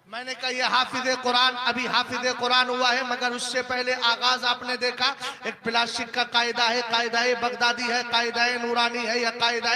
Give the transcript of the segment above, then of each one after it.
मैंने कहा ये हाफिज कुरान, अभी हाफिज कुरान हुआ है, मगर उससे पहले आगाज आपने देखा एक प्लास्टिक का कायदा है, कायदा बगदादी है, कायदा नूरानी है, या कायदा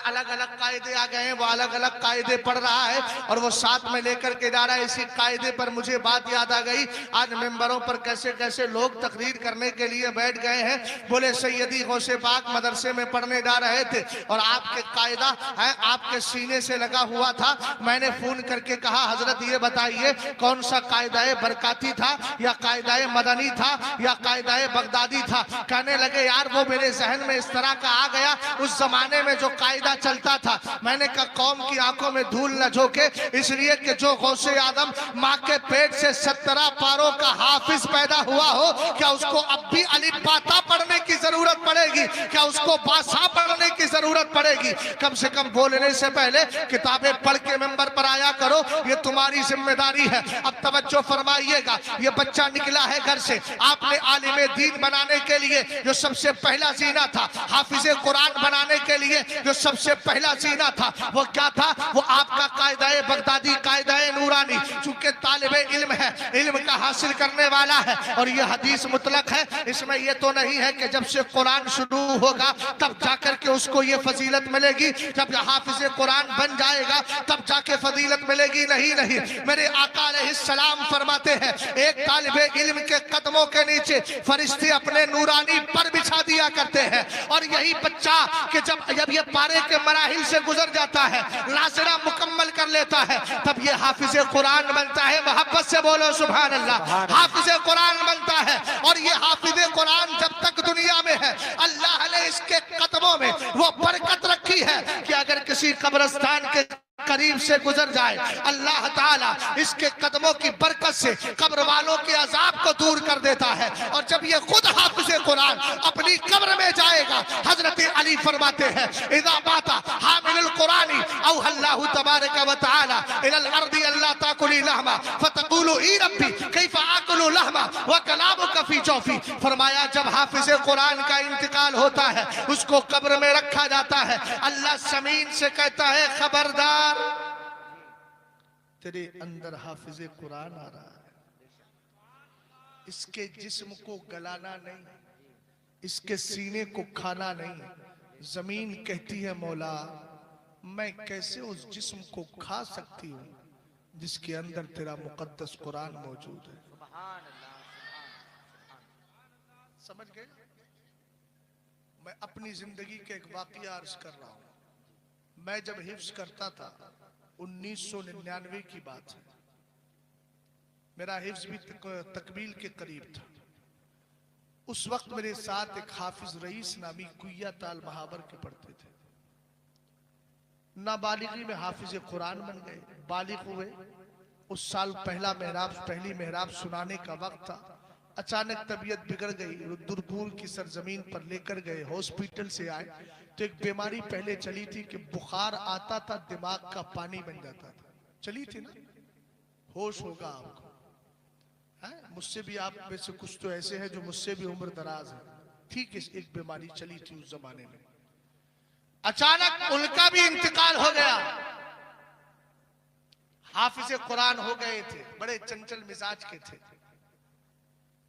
अलग अलग कायदे आ गए हैं, वो अलग अलग कायदे पढ़ रहा है और वो साथ में लेकर के जा रहा है। इसी कायदे पर मुझे बात याद आ गई, आज मेंबरों पर कैसे कैसे लोग तकरीर करने के लिए बैठ गए हैं। बोले सैयदी गौसे पाक मदरसे में पढ़ने जा रहे थे और आपके कायदा है आपके सीने से लगा हुआ था। मैंने फोन करके कहा हजरत ये बताइए कौन सा कायदा बरकाती था, या कायदा मदनी था, या कायदा बगदादी था। कहने लगे यार वो मेरे जहन में इस तरह का आ गया, उस जमाने में जो कायदा चलता था। मैंने कहा कौम की आंखों में धूल न झोंके, इसलिए कि जो गौसे आदम माँ के पेट से 17 पारों का हाफिज पैदा हुआ हो, क्या उसको अब भी अली बाता पढ़ने की जरूरत पड़ेगी? क्या उसको बासा पढ़ने की जरूरत पड़ेगी? कम से कम बोलने से पहले किताबें पढ़ के मेंबर पर आया करो, ये तुम्हारी जिम्मेदारी है। अब तवज्जो फरमाइएगा, ये बच्चा निकला है घर से, आपने आलिमे दीन बनाने के लिए जो सबसे पहला जीना था, हाफिजे कुरान बनाने के लिए जो सबसे पहला जीना था, वो क्या था? वो आपका कायदा बगदादी, कायदा नूरानी। चूंकि तालिबे इल्म है, इल्म का हासिल करने वाला है, और ये हदीस मुतलक है, इसमें ये तो नहीं है कि जब से कुरान शुरू होगा तब जाकर के उसको ये फजीलत मिलेगी, जब हाफिजे कुरान बन जाएगा तब जाके फजीलत मिलेगी। नहीं नहीं, मेरे आका अलैहिस्सलाम फरमाते हैं एक तालिबे इल्म के कदमों के नीचे फरिश्ते अपने नूरानी पर बिछा दिया करते हैं। और यही बच्चा कि जब ये पारे के मराहिल से गुजर जाता है, लासड़ा मुकम्मल कर लेता है, तब ये हाफिजे कुरान बनता है। मोहब्बत से बोलो सुभान अल्लाह। हाफिजे कुरान बनता है, और ये हाफिजे कुरान जब तक दुनिया में है, अल्लाह ने इसके कदमों में वो बरकत रखी है कि अगर किसी कब्रिस्तान के करीब से गुजर जाए, अल्लाह ताला इसके कदमों की बरकत से कब्र वालों के अजाब को दूर कर देता है। और जब ये खुद हाफिज़े कुरान अपनी कब्र में जाएगा, हजरत अली फरमाते हैं इज़ा बाता हामिलुल कुरानी औ अल्लाहु तबारक व तआला इलल अर्दी अल्लाह ताकुली लहमा फतकुलु ई रब्बी कैफा आकुलु लहमा व कलामुका फी जौफी। फरमाया जब हाफिज़े कुरान का इंतकाल होता है, उसको कब्र में रखा जाता है, अल्लाह जमीन से कहता है खबरदार, तेरे अंदर हाफिज़े कुरान आ रहा है, इसके जिस्म को गलाना नहीं, इसके सीने को खाना नहीं। जमीन कहती है मौला मैं कैसे उस जिस्म को खा सकती हूँ जिसके अंदर तेरा मुकद्दस कुरान मौजूद है। समझ गए? मैं अपनी जिंदगी के एक वाकया अर्ज कर रहा हूँ। मैं जब हिफ्ज करता था 1999 की बात है, मेरा हिफ्ज भी तकमील के करीब था। उस वक्त मेरे साथ एक हाफिज रईस नामी कुइया ताल महावर के पढ़ते थे। नाबालिगी में हाफिज कुरान बन गए, बालिग हुए। उस साल पहली मेहराब सुनाने का वक्त था। अचानक तबीयत बिगड़ गई, दूर की सरजमीन पर लेकर गए, हॉस्पिटल से आए तो एक बीमारी पहले चली थी कि बुखार आता था, दिमाग का पानी बन जाता था। चली थी ना, होश होगा आपको। मुझसे भी आप में से कुछ तो ऐसे हैं जो मुझसे भी उम्र दराज है। ठीक है, एक बीमारी चली थी उस जमाने में। अचानक उनका भी इंतकाल हो गया। हाफिज़े कुरान हो गए थे, बड़े चंचल मिजाज के थे।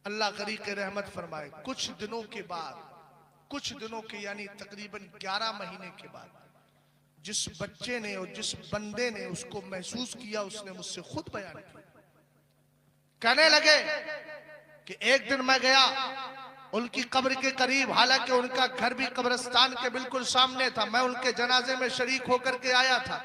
अल्लाह गरीक रहमत फरमाए। कुछ दिनों के यानी तकरीबन 11 महीने के बाद जिस बच्चे ने और जिस बंदे ने उसको महसूस किया, उसने मुझसे खुद बयान किया। कहने लगे कि एक दिन मैं गया उनकी कब्र के करीब, हालांकि उनका घर भी कब्रिस्तान के बिल्कुल सामने था। मैं उनके जनाजे में शरीक होकर के आया था।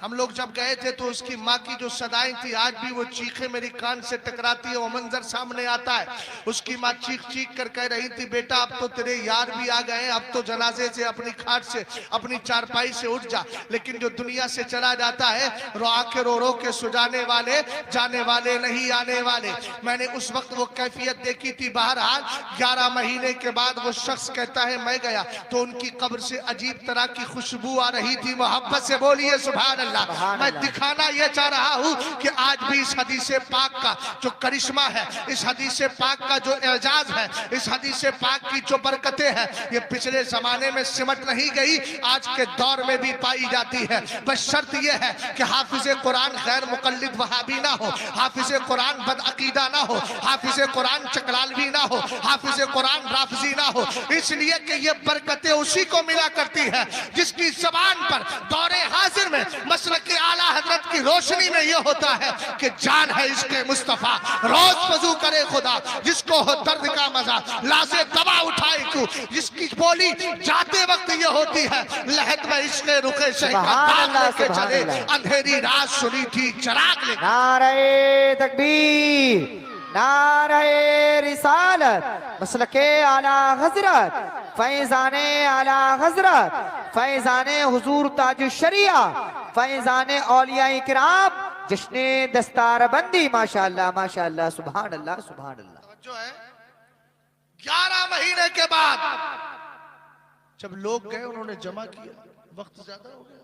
हम लोग जब गए थे तो उसकी माँ की जो सदाएं थी, आज भी वो चीखें मेरी कान से टकराती है, वो मंजर सामने आता है। उसकी माँ चीख चीख कर कह रही थी बेटा अब तो तेरे यार भी आ गए, अब तो जनाजे से अपनी खाट से अपनी चारपाई से उठ जा। लेकिन जो दुनिया से चला जाता है आंखें रो रो के सुजाने वाले जाने वाले नहीं आने वाले। मैंने उस वक्त वो कैफियत देखी थी। बहरहाल 11 महीने के बाद वो शख्स कहता है मैं गया तो उनकी कब्र से अजीब तरह की खुशबू आ रही थी। मोहब्बत से बोलिए सुभान अल्लाह। मैं दिखाना ये चाह रहा हूँ कि आज भी इस हदीस पाक का जो करिश्मा है, इस हदीस पाक का जो एजाज है, इस हदीस पाक की जो बरकतें हैं, ये पिछले जमाने में सिमट नहीं गई, आज के दौर में भी पाई जाती है। बस शर्त यह है कि हाफिज कुरान गैर मुकल्लिद वहाबी ना हो, हाफिज कुरान बदअकीदा ना हो, हाफिज कुरान चकलालवी ना हो, हाफिज कुरान राफजी ना हो। इसलिए कि ये बरकतें उसी को मिला करती है जिसकी जबान पर दौरे हाजिर में मसलक के आला हजरत की रोशनी में यह होता है कि जान है इसके मुस्तफा, रोज वजू करे खुदा, जिसको हो दर्द का मजा लाजे दवा उठाए क्यों, जिसकी बोली जाते वक्त ये होती है लहद में इसके रुके से लेके चले, अंधेरी रात सुनी थी चराग लेके। नारे तकबीर, नारे रिसालत, मसलके आला हजरत, फैजाने आला हजरत, फैजाने हुजूर ताज शरिया, फैजाने औलिया इकराम, जश्ने दस्तार बंदी। माशाअल्लाह माशाअल्लाह, सुभान अल्लाह सुभान अल्लाह। जो है 11 महीने के बाद जब लोग गए, उन्होंने जमा किया, वक्त ज्यादा हो गया,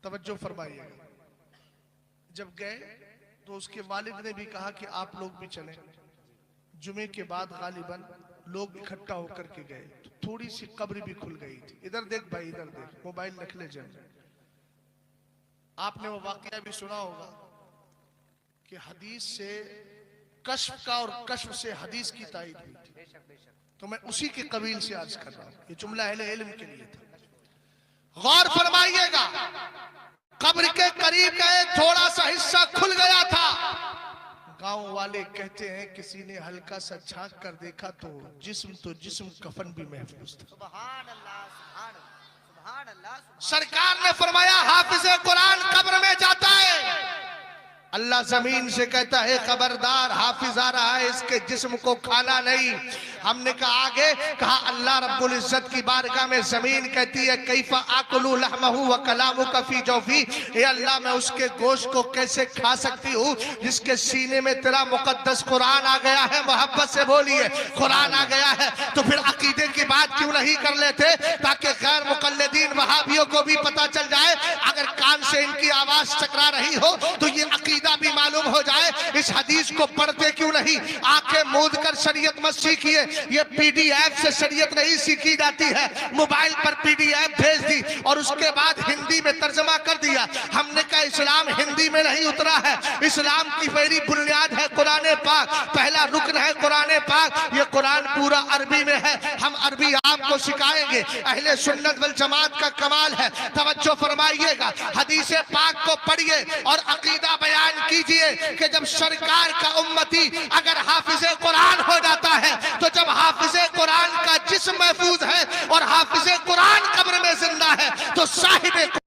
तवज्जो फरमाइएगा। जब गए तो उसके वालिद ने भी कहा कि आप लोग भी चलें। जुमे के बाद गालिबन लोग इकट्ठा होकर के गए तो थोड़ी सी कब्र भी खुल गई थी। इधर देख भाई, इधर देख, मोबाइल रख ले जब। आपने वो वाकया भी सुना होगा कि हदीस से कश्फ का और कश्फ से हदीस की तायीद हुई थी। तो मैं उसी के कबील से अर्ज कर रहा हूं, ये जुमला अहले इल्म के लिए था। गौर फरमाइएगा, कब्र के करीब गए, थोड़ा सा हिस्सा खुल गया था। गांव वाले कहते हैं किसी ने हल्का सा झांक कर देखा तो जिस्म कफन भी महफूज था। सुभान अल्लाह सुभान अल्लाह सुभान अल्लाह। सरकार ने फरमाया हाफिज कुरान कब्र में जाता है, अल्लाह जमीन से कहता है खबरदार, हाफिज आ रहा है, इसके जिस्म को खाना नहीं। हमने कहा आगे, कहा अल्लाह रब्बुल इज्जत की बारगाह में जमीन कहती है कैफा आकुलु लहमहु व कलामु कफी जौफी, ए अल्लाह मैं उसके गोश्त को कैसे खा सकती हूँ जिसके सीने में तेरा मुकद्दस कुरान आ गया है। मोहब्बत से बोलिए, कुरान आ गया है तो फिर अकीदे की बात क्यों नहीं कर लेते, ताकि गैर मुकल्लिदीन वहाबियों को भी पता चल जाए। अगर कान से इनकी आवाज टकरा रही हो तो ये अकीदा भी मालूम हो जाए। इस हदीस को पढ़ते क्यों नहीं, आंखें मूंद कर शरीयत मत सीखिए। ये पीडीएफ से शरीयत नहीं सीखी जाती है, मोबाइल पर पीडीएफ भेज दी और उसके बाद हिंदी में तर्जमा कर दिया। हमने कहा इस्लाम हिंदी में नहीं उतरा है, इस्लाम की पहली बुनियाद है कुरान पाक, पहला रुकन है कुरान पाक। ये कुरान पूरा अरबी में है, हम अरबी आपको सिखाएंगे। अहले सुन्नत वल जमात का कमाल है, तवज्जो फरमाइएगा। हदीस पाक को पढ़िए और अकीदा बयान कीजिए कि जब सरकार का उम्मती अगर हाफिज कुरान हो जाता है, तो जब हाफिज कुरान का जिस्म महफूज है और हाफिज कुरान कब्र में जिंदा है, तो साहिब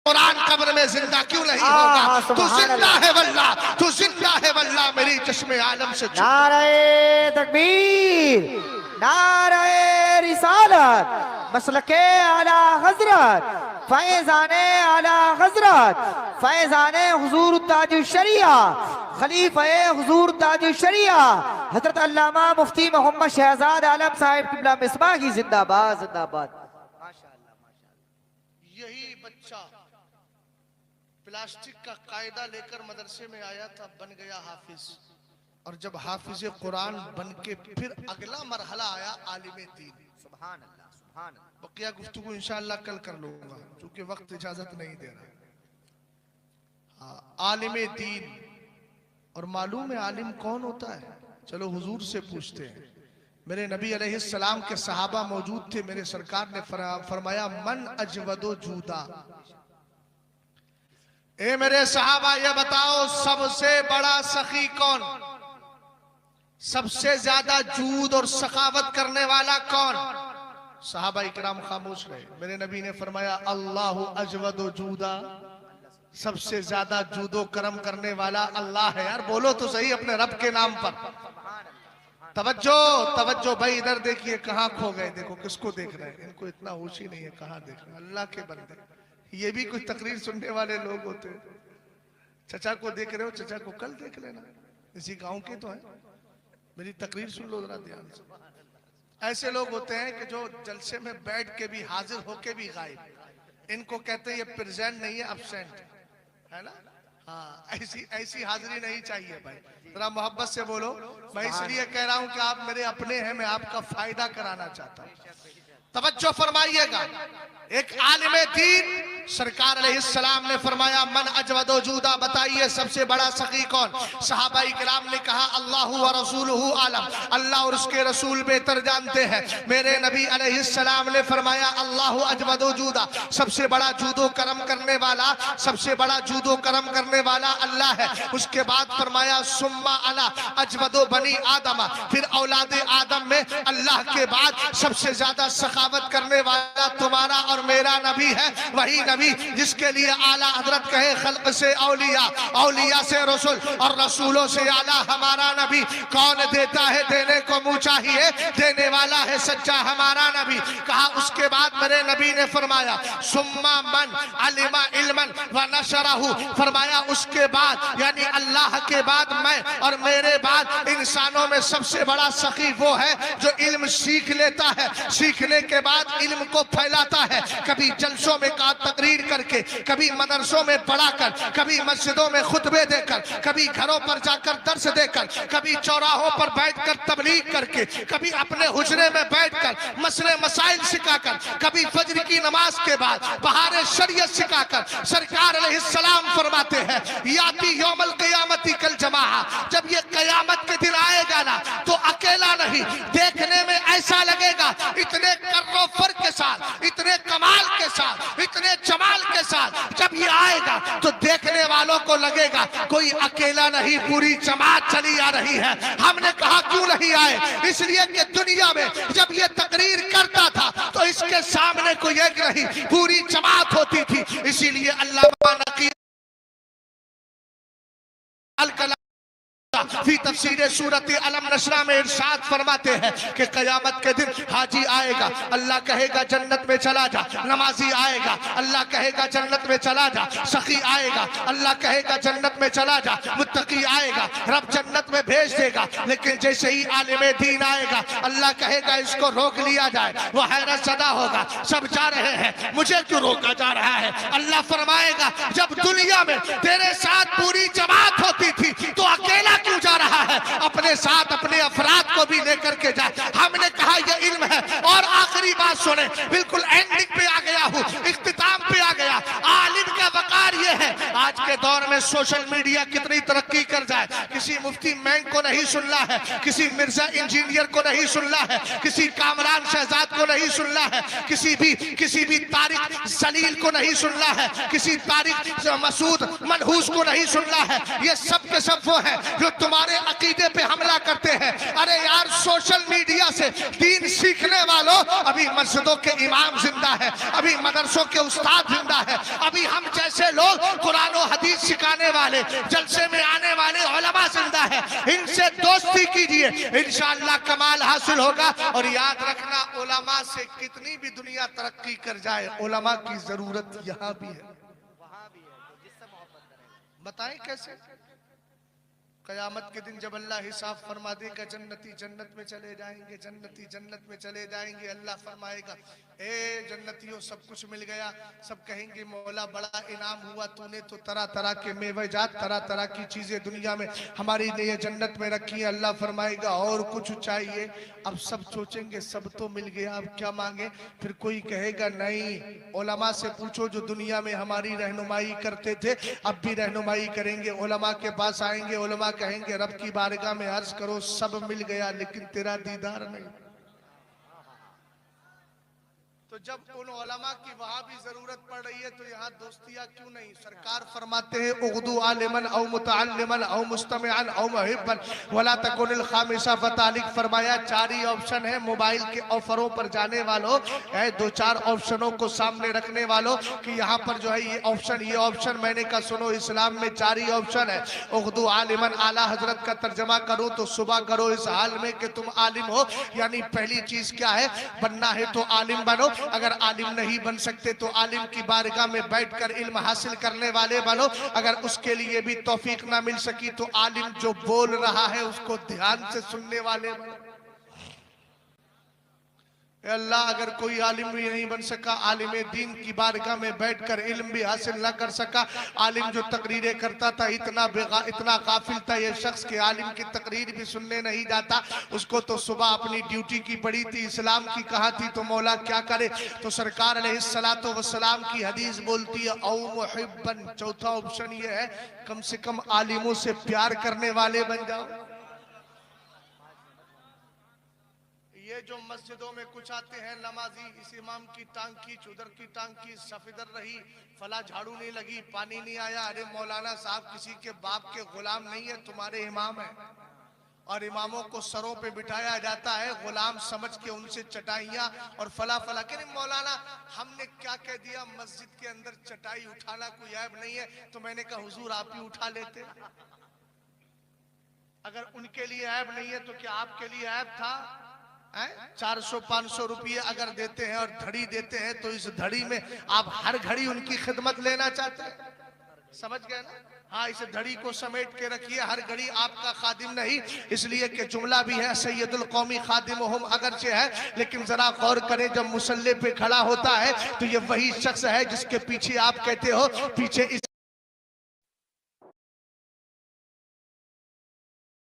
कुरान कब्र में जिंदा क्यों नहीं होगा। तू जिंदा है वल्लाह, तू जिंदा है वल्लाह, मेरी चश्मे आलम से। नारे तकबीर, नारे रिसालत, मसलके आला हजरत, फैजाने आला हजरत, फैजाने हुजूर ताज शरिया, खलीफे हुजूर ताज शरिया, हजरत अल्लामा मुफ्ती मोहम्मद शहजाद आलम साहिब किबला मिसबाही जिंदाबाद जिंदाबाद। माशाअल्लाह माशाअल्लाह। यही बच्चा प्लास्टिक का कायदा लेकर मदरसे में आया था, बन गया हाफिज। और जब हाफिज कुरान बन के फिर अगला मरहला आया आलिम दीन। सुभान अल्लाह सुभान अल्लाह। बकिया गुफ्तगू इंशाअल्लाह कल कर लूंगा क्योंकि वक्त इजाजत नहीं दे रहा। हाँ, आलिम दीन। और मालूम है आलिम कौन होता है, चलो हुजूर से पूछते हैं। मेरे नबी अलैहिस्सलाम के सहाबा मौजूद थे, मेरे सरकार ने फरमाया मन अजवदो जूदा। ए मेरे सहाबा ये बताओ सबसे बड़ा सखी कौन, सबसे ज्यादा जूद और सखावत करने वाला कौन। सहाबा इकराम खामोश रहे। मेरे नबी ने फरमाया अल्लाहु अजवदो जूदा, सबसे ज्यादा जूदो करम करने वाला अल्लाह है। यार बोलो तो सही अपने रब के नाम पर। तवज्जो तवज्जो भाई, इधर देखिए कहाँ खो गए, देखो किसको देख रहे हैं, इनको इतना होश ही नहीं है कहाँ देख रहे हैं। अल्लाह के बंदे, ये भी कुछ तकरीर सुनने वाले लोग होते हैं। चचा को देख रहे हो, चचा को कल देख लेना, इसी गांव के तो है। मेरी तकरीर सुन लो जरा ध्यान से। ऐसे लोग होते हैं कि जो जलसे में बैठ के भी हाजिर होके भी गायब। इनको कहते हैं ये प्रेजेंट नहीं है, अब्सेंट है ना। हाँ, ऐसी ऐसी हाजिरी नहीं चाहिए भाई, जरा मोहब्बत से बोलो। मैं इसलिए कह रहा हूं कि आप मेरे अपने हैं, मैं आपका फायदा कराना चाहता हूं। तवज्जो फरमाइएगा। एक आलिम दीन सरकार अलैहिस्सलाम ने फरमाया मन अजवदो जूदा, बताइए सबसे बड़ा सखी कौन। सहाबाई किराम ने कहा अल्लाह व रसूलुहु आलम, अल्लाह और उसके रसूल बेहतर जानते हैं। मेरे नबी अलैहिस्सलाम ने फरमाया अल्लाह अजवदो जूदा, सबसे बड़ा जूदो करम करने वाला, सबसे बड़ा जूदो करम करने वाला अल्लाह है। उसके बाद फरमाया सुम्मा अला अजवदो बनी आदम, फिर औलादे आदम में अल्लाह के बाद सबसे ज्यादा सखावत करने वाला तुम्हारा और मेरा नबी है। वही नबी जिसके लिए आला हजरत कहे खल्क से औलिया, औलिया से रसूल और रसूलों से आला हमारा नबी। कौन देता है, देने को मुंह चाहिए, देने वाला है सच्चा हमारा नबी। कहा उसके बाद मेरे नबी ने फरमाया सुम्मा मन अलिमा इल्मन व नशरहु, फरमाया उसके बाद यानी अल्लाह के बाद मैं और मेरे बाद इंसानों में सबसे बड़ा सखी वो है जो इल्म सीख लेता है, सीखने के बाद इल्म को फैलाता है। कभी जलसों में का तकरीर करके, कभी मदरसों में पढ़ाकर, कभी मस्जिदों में खुतबे देकर, कभी घरों पर जाकर दर्स देकर, कभी चौराहों पर बैठकर तबलीग करके, कभी अपने हुजरे में बैठकर मसले मसाइल सिखाकर, कभी फजर की नमाज के बाद बहारे शरीयत सिखाकर। सरकार अलैहिस्सलाम फरमाते हैं याती यौमल क़यामती कल जमाआ, जब ये कयामत के दिन आएगा ना तो अकेला नहीं, देखने में ऐसा लगेगा इतने कर्रो फर्क के साथ, इतने कमाल के साथ, इतने जमाल के साथ जब ये आएगा तो देखने वालों को लगेगा कोई अकेला नहीं, पूरी जमात चली आ रही है। हमने कहा क्यों नहीं आए, इसलिए कि दुनिया में जब ये तकरीर करता था तो इसके सामने कोई एक नहीं, पूरी जमात होती थी। इसीलिए अल्लाह नकी अल फी तफसीर सूरत अलम नशरा में इरशाद फरमाते हैं कि कयामत के दिन हाजी आएगा, अल्लाह कहेगा जन्नत में चला जा। नमाजी आएगा, अल्लाह कहेगा जन्नत में चला जा। सखी आएगा, अल्लाह कहेगा जन्नत में चला जा। मुत्तकी आएगा, रब जन्नत में भेज देगा। लेकिन जैसे ही आलिम दीन आएगा, अल्लाह कहेगा इसको रोक लिया जाए। वो हैरत ज़दा होगा, सब जा रहे हैं, मुझे क्यों रोका जा रहा है। अल्लाह फरमाएगा जब दुनिया में तेरे साथ पूरी जमात होती थी तो अकेला क्यों जा रहा है, अपने साथ अपने अफराद को भी लेकर के जा। हमने कहा यह इल्म है। और आखिरी बात सुने, बिल्कुल एंडिंग पे आ गया हूँ, इख्तिताम पे आ गया। आलिम का वकार ये है, आज के दौर में सोशल मीडिया कितनी तरक्की कर जाए, किसी मुफ्ती मैंग को नहीं सुनना है, किसी मिर्जा इंजीनियर को नहीं सुनना है, किसी कामरान शहजाद को नहीं सुनना है, किसी भी तारिक जलील को नहीं सुनना है, किसी तारिक मसूद मनहूस को नहीं सुनना है। ये सब के सब वो है जो तुम्हारे अकीदे पे हमला करते हैं। अरे यार, सोशल मीडिया से दीन सीखने वालों, अभी मस्जिदों के इमाम जिंदा है, अभी मदरसों के उस्ताद जिंदा है, अभी हम जैसे लोग कुरान और हदीस सिखाने वाले, जलसे में आने वाले उलमा जिंदा है। इनसे दोस्ती कीजिए, इंशाअल्लाह कमाल हासिल होगा। और याद रखना, उलमा से कितनी भी दुनिया तरक्की कर जाए, उलमा की जरूरत यहाँ भी है, वहां भी है। जिससे मोहब्बत करें, बताएं कैसे। कयामत के दिन जब अल्लाह हिसाब फरमा देगा, जन्नती जन्नत में चले जाएंगे, जन्नती जन्नत में चले जाएंगे। अल्लाह फरमाएगा ए जन्नतियों सब कुछ मिल गया। सब कहेंगे मौला बड़ा इनाम हुआ, तूने तो तरह तरह के मेवेजात, तरह तरह की चीजें दुनिया में हमारी लिए जन्नत में रखी है। अल्लाह फरमाएगा और कुछ चाहिए। अब सब सोचेंगे सब तो मिल गया, अब क्या मांगे। फिर कोई कहेगा नहीं, उलमा से पूछो जो दुनिया में हमारी रहनुमाई करते थे, अब भी रहनुमाई करेंगे। उलमा के पास आएंगे, उलमा कहेंगे रब की बारगाह में अर्ज करो सब मिल गया लेकिन तेरा दीदार नहीं। तो जब उन उलमा की वहां भी जरूरत पड़ रही है तो यहाँ दोस्तियां क्यों नहीं। सरकार फरमाते हैं उगदू आलिमन औ मुतअल्लिमन औ मुस्तमिअन औ मुहिब्बन वला तकुनिल खामिसा फतालिक। फरमाया 4 ही ऑप्शन है मोबाइल के ऑफरों पर जाने वालों, 2-4 ऑप्शनों को सामने रखने वालों कि यहाँ पर जो है ये ऑप्शन मैंने कहा सुनो, इस्लाम में 4 ही ऑप्शन है। उगदू आलिमन, आला हजरत का तर्जमा करूँ तो सुबह करो इस हाल में कि तुम आलिम हो, यानी पहली चीज क्या है, बनना है तो आलिम बनो। अगर आलिम नहीं बन सकते तो आलिम की बारगाह में बैठकर इल्म हासिल करने वाले बनो। अगर उसके लिए भी तौफीक ना मिल सकी तो आलिम जो बोल रहा है उसको ध्यान से सुनने वाले बनो। ए अल्लाह, अगर कोई आलिम भी नहीं बन सका, आलिम दीन की बारगाह में बैठकर इल्म भी हासिल न कर सका, आलिम जो तकरीरें करता था इतना काफिल था ये शख्स के आलिम की तकरीर भी सुनने नहीं जाता, उसको तो सुबह अपनी ड्यूटी की पड़ी थी, इस्लाम की कहा थी, तो मौला क्या करे। तो सरकार अलैहिस्सलातु वस्सलाम की हदीस बोलती है औ मुहिब्बन, चौथा ऑप्शन ये है कम से कम आलिमों से प्यार करने वाले बन जाओ। ये जो मस्जिदों में कुछ आते हैं नमाजी, इस इमाम की टांग खींच, उधर की टांग खींच, सफेदर रही, फला झाड़ू नहीं लगी, पानी नहीं आया, अरे मौलाना साहब किसी के बाप के गुलाम नहीं है, तुम्हारे इमाम है। और इमामों को सरों पे बिठाया जाता है गुलाम समझ के, उनसे चटाइयां और फला फला के। नहीं मौलाना हमने क्या कह दिया, मस्जिद के अंदर चटाई उठाना कोई ऐब नहीं है, तो मैंने कहा हुजूर आप ही उठा लेते। अगर उनके लिए ऐब नहीं है तो क्या आपके लिए ऐब था? 400-500 रुपये अगर देते हैं और घड़ी देते हैं तो इस घड़ी में आप हर घड़ी उनकी खिदमत लेना चाहते हैं, समझ गए ना? हाँ, इस घड़ी को समेट के रखिए, हर घड़ी आपका खादिम नहीं, इसलिए कि जुमला भी है सैयदुल कौमी खादिमुहुम अगरचे है, लेकिन जरा गौर करें जब मुसल्ले पे खड़ा होता है तो ये वही शख्स है जिसके पीछे आप कहते हो पीछे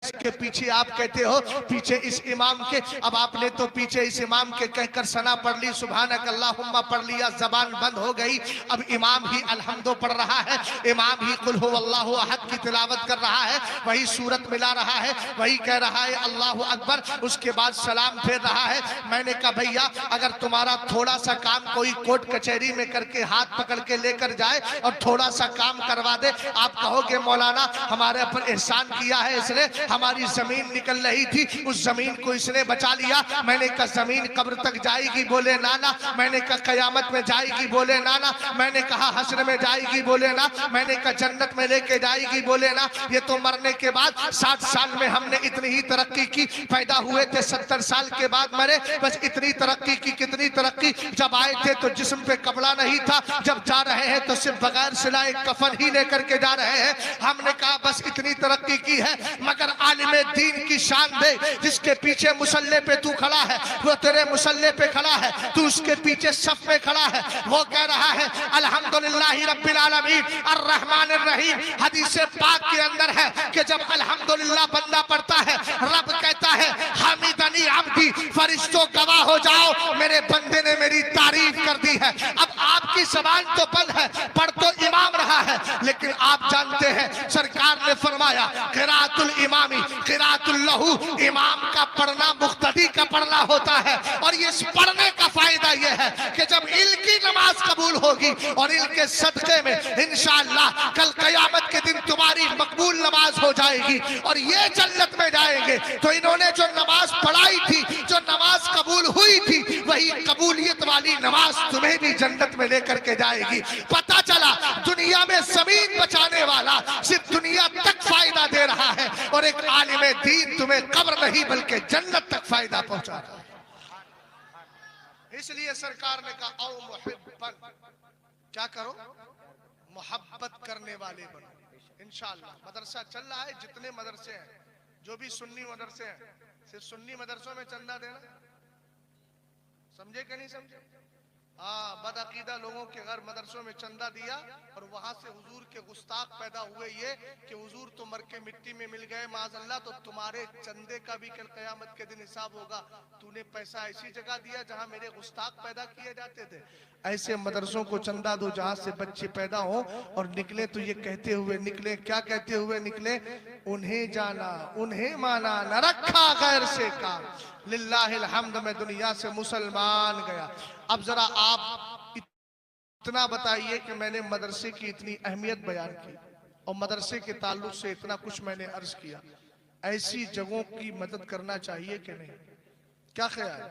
के पीछे आप कहते हो पीछे इस इमाम के। अब आपने तो पीछे इस इमाम के कहकर सना पढ़ ली, सुभानक अल्लाहुम्मा पढ़ लिया, जबान बंद हो गई। अब इमाम ही अलहम्दो पढ़ रहा है, इमाम ही कुल हु अल्लाहु अहद की तिलावत कर रहा है, वही सूरत मिला रहा है, वही कह रहा है अल्लाहु अकबर, उसके बाद सलाम फेर रहा है। मैंने कहा भैया अगर तुम्हारा थोड़ा सा काम कोई कोर्ट कचहरी में करके हाथ पकड़ के लेकर जाए और थोड़ा सा काम करवा दे, आप कहोगे मौलाना हमारे ऊपर एहसान किया है इसने, हमारी जमीन निकल रही थी उस जमीन को इसने बचा लिया। मैंने कहा जमीन कब्र तक जाएगी, बोले नाना। मैंने कहा कयामत में जाएगी, बोले नाना। मैंने कहा हश्र में जाएगी, बोले ना। मैंने कहा जन्नत में लेके जाएगी, बोले ना। ये तो मरने के बाद 60 साल में हमने इतनी ही तरक्की की, पैदा हुए थे 70 साल के बाद मरे, बस इतनी तरक्की की। कितनी तरक्की, जब आए थे तो जिस्म पे कपड़ा नहीं था, जब जा रहे हैं तो सिर्फ बगैर सिलाए कफन ही लेकर के जा रहे हैं। हमने कहा बस इतनी तरक्की की है, मगर आलिमे दीन की शान दे, जिसके पीछे मुसल्ले पे तू खड़ा है, वो तेरे मुसल्ले पे खड़ा है, तू उसके पीछे सफ में खड़ा है, वो कह रहा है अल्हम्दुलिल्लाहि रब्बिल आलमीन अर्रहमानिर रहीम। हदीस पाक के अंदर है कि जब अल्हम्दुलिल्लाह बंदा पढ़ता है, रब कहता है हमीदनी अब्दी, फरिश्तों गवाह हो जाओ मेरे बंदे ने मेरी तारीफ कर दी है। अब आपकी ज़बान तो बंद है, पढ़ तो इमाम रहा है, लेकिन आप जानते हैं सरकार ने फरमाया क़िराअतुल इमामी क़िराअतुल लहू, इमाम का पढ़ना मुक्तदी का पढ़ना होता है। और ये पढ़ने का फायदा ये है कि जब इल्म की नमाज कबूल होगी और इल्म के सदक़े में इंशाअल्लाह कल क़यामत के दिन तुम्हारी मकबूल नमाज हो जाएगी और ये जन्नत में जाएंगे। तो इन्होंने जो नमाज पढ़ाई थी, जो नमाज कबूल हुई थी, वही कबूलियत वाली नमाज तुम्हें भी जन्नत में लेकर के जाएगी। पता चला दुनिया में जमीन बचाने वाला सिर्फ दुनिया तक फायदा दे रहा है और एक आलिमे दीन तुम्हें कब्र नहीं बल्कि जन्नत तक फायदा पहुंचा रहा है। इसलिए सरकार ने कहा औ मुहिब्बन, क्या करो, मोहब्बत करने वाले बनो। इंशाअल्लाह मदरसा चल रहा है, जितने मदरसे हैं, जो भी सुन्नी मदरसे हैं, सिर्फ सुन्नी मदरसों में चंदा देना, समझे कि नहीं समझे? हाँ, बदअकीदा लोगों के घर मदरसों में चंदा दिया और वहां से हुजूर के गुस्ताख पैदा हुए ये कि हुजूर तो मर के मिट्टी में मिल गए माज़अल्लाह, तो तुम्हारे चंदे का भी कल क़यामत के दिन हिसाब होगा। तूने पैसा ऐसी जगह दिया जहां मेरे गुस्ताख पैदा किए जाते थे। ऐसे मदरसों को चंदा दो जहां से बच्चे पैदा हो और निकले तो ये कहते हुए निकले, क्या कहते हुए निकले, उन्हें जाना उन्हें माना, न रखा गैर से काम, लिल्लाहिल हम्द, मैं दुनिया से मुसलमान गया। अब जरा आप इतना बताइए कि मैंने मदरसे की इतनी अहमियत बयान की और मदरसे के ताल्लुक से इतना कुछ मैंने अर्ज किया, ऐसी जगहों की मदद करना चाहिए कि नहीं? क्या ख्याल?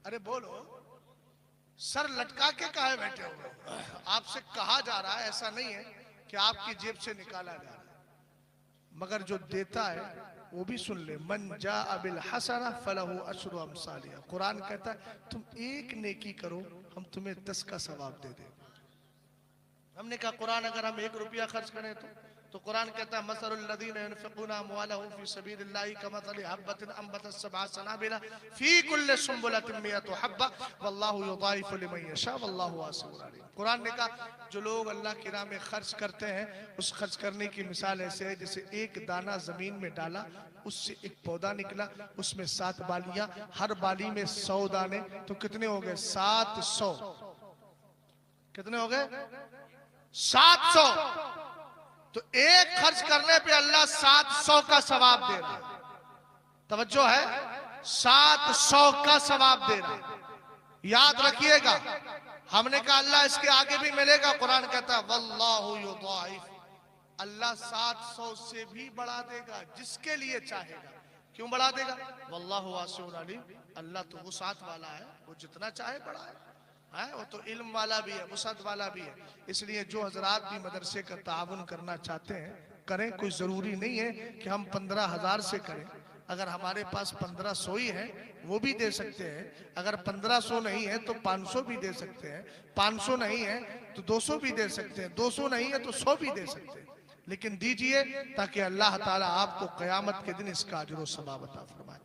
अरे बोलो, सर लटका के काहे बैठे हो? आपसे कहा जा रहा है, ऐसा नहीं है कि आपकी जेब से निकाला जा रहा है, मगर जो देता है वो भी सुन ले, मन जा अबिल हसना फलहु अशरु अमसालिहा। कुरान कहता है तुम एक नेकी करो हम तुम्हें 10 का सवाब दे दें। हमने कहा कुरान अगर हम 1 रुपया खर्च करें तो तो कुरान कहता है मसलुल्लज़ीना युनफ़िक़ूना अम्वालहुम फ़ी सबीलिल्लाहि कमसली हब्बतिन अंबतत सबअ सनाबिला फ़ी कुल्लि सुंबुलतिन मिअतु हब्बा वल्लाहु युज़ाइफ़ु लिमन यशा वल्लाहु वासिउन अलीम। कुरान ने कहा जो लोग अल्लाह की राह में खर्च करते हैं उस खर्च करने की मिसाल ऐसे है जैसे एक दाना जमीन में डाला, उससे एक पौधा निकला, उसमें 7 बालियां, हर बाली में 100 दाने, तो कितने हो गए 700। कितने हो गए 700। तो एक खर्च करने पे अल्लाह 700 का सवाब दे रहा है। तवज्जो है, 700 का सवाब दे रहा है। याद रखिएगा, हमने कहा अल्लाह इसके आगे भी मिलेगा। कुरान कहता है वल्लाहु युज़ाइफ, अल्लाह 700 से भी बढ़ा देगा जिसके लिए चाहेगा। क्यों बढ़ा देगा? वल्लाहु वासिउन अलीम, अल्लाह तो वुसात वाला है, वो जितना चाहे बढ़ाए है, वो तो इल्म वाला भी है, वुसात वाला भी है। इसलिए जो हजरात भी मदरसे का ताउन करना चाहते हैं करें, कोई जरूरी नहीं है कि हम 15,000 से करें। अगर हमारे पास 1500 ही है वो भी दे सकते हैं, अगर 1500 नहीं है तो 500 भी दे सकते हैं, 500 नहीं है तो 200 भी दे सकते हैं, 200 नहीं है तो 100 भी दे सकते हैं। लेकिन दीजिए ताकि अल्लाह ताला आपको क़यामत के दिन इसका अजर व सवाब अता फरमाए।